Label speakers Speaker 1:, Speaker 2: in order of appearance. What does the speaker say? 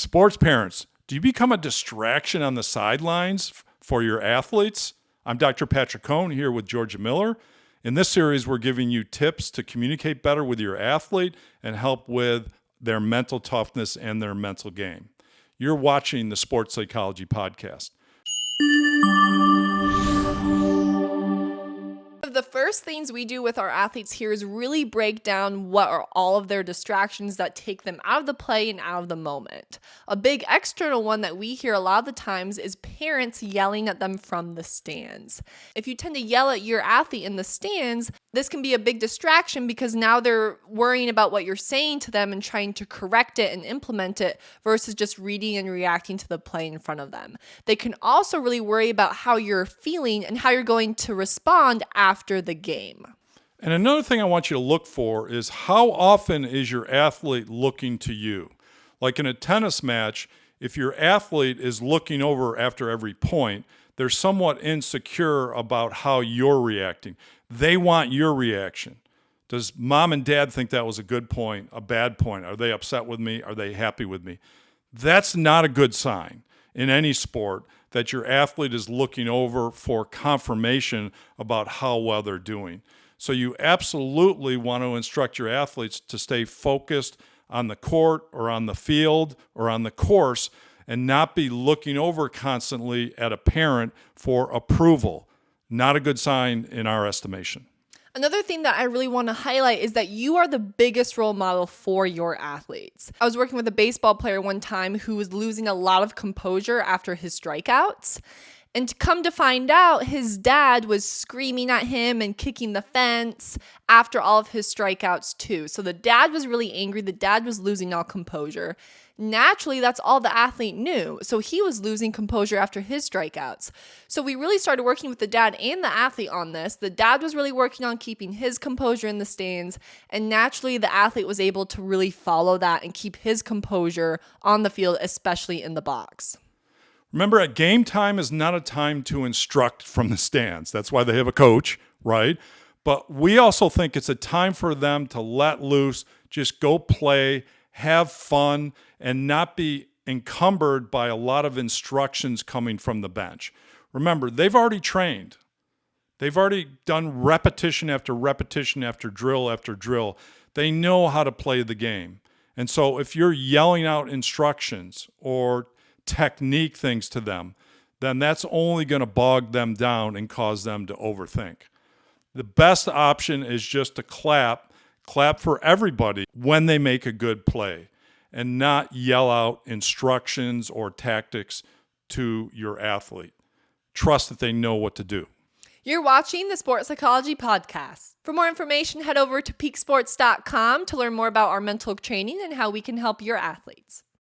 Speaker 1: Sports parents, do you become a distraction on the sidelines for your athletes? I'm Dr. Patrick Cohn here with Georgia Miller. In this series, we're giving you tips to communicate better with your athlete and help with their mental toughness and their mental game. You're watching the Sports Psychology Podcast.
Speaker 2: The first things we do with our athletes here is really break down what are all of their distractions that take them out of the play and out of the moment. A big external one that we hear a lot of the times is parents yelling at them from the stands. If you tend to yell at your athlete in the stands, this can be a big distraction because now they're worrying about what you're saying to them and trying to correct it and implement it versus just reading and reacting to the play in front of them. They can also really worry about how you're feeling and how you're going to respond after the game.
Speaker 1: And another thing I want you to look for is how often is your athlete looking to you? Like in a tennis match, if your athlete is looking over after every point, they're somewhat insecure about how you're reacting. They want your reaction. Does mom and dad think that was a good point, a bad point? Are they upset with me? Are they happy with me? That's not a good sign in any sport that your athlete is looking over for confirmation about how well they're doing. So you absolutely want to instruct your athletes to stay focused on the court or on the field or on the course and not be looking over constantly at a parent for approval. Not a good sign in our estimation.
Speaker 2: Another thing that I really want to highlight is that you are the biggest role model for your athletes. I was working with a baseball player one time who was losing a lot of composure after his strikeouts. And to come to find out, his dad was screaming at him and kicking the fence after all of his strikeouts too. So the dad was really angry. The dad was losing all composure. Naturally, that's all the athlete knew. So he was losing composure after his strikeouts. So we really started working with the dad and the athlete on this. The dad was really working on keeping his composure in the stands. And naturally, the athlete was able to really follow that and keep his composure on the field, especially in the box.
Speaker 1: Remember, at game time is not a time to instruct from the stands. That's why they have a coach, right? But we also think it's a time for them to let loose, just go play, have fun, and not be encumbered by a lot of instructions coming from the bench. Remember, they've already trained. They've already done repetition after repetition after drill. They know how to play the game. And so if you're yelling out instructions or technique things to them, then that's only going to bog them down and cause them to overthink. The best option is just to clap for everybody when they make a good play and not yell out instructions or tactics to your athlete. Trust that they know what to do.
Speaker 2: You're watching the Sports Psychology Podcast. For more information, head over to peaksports.com to learn more about our mental training and how we can help your athletes.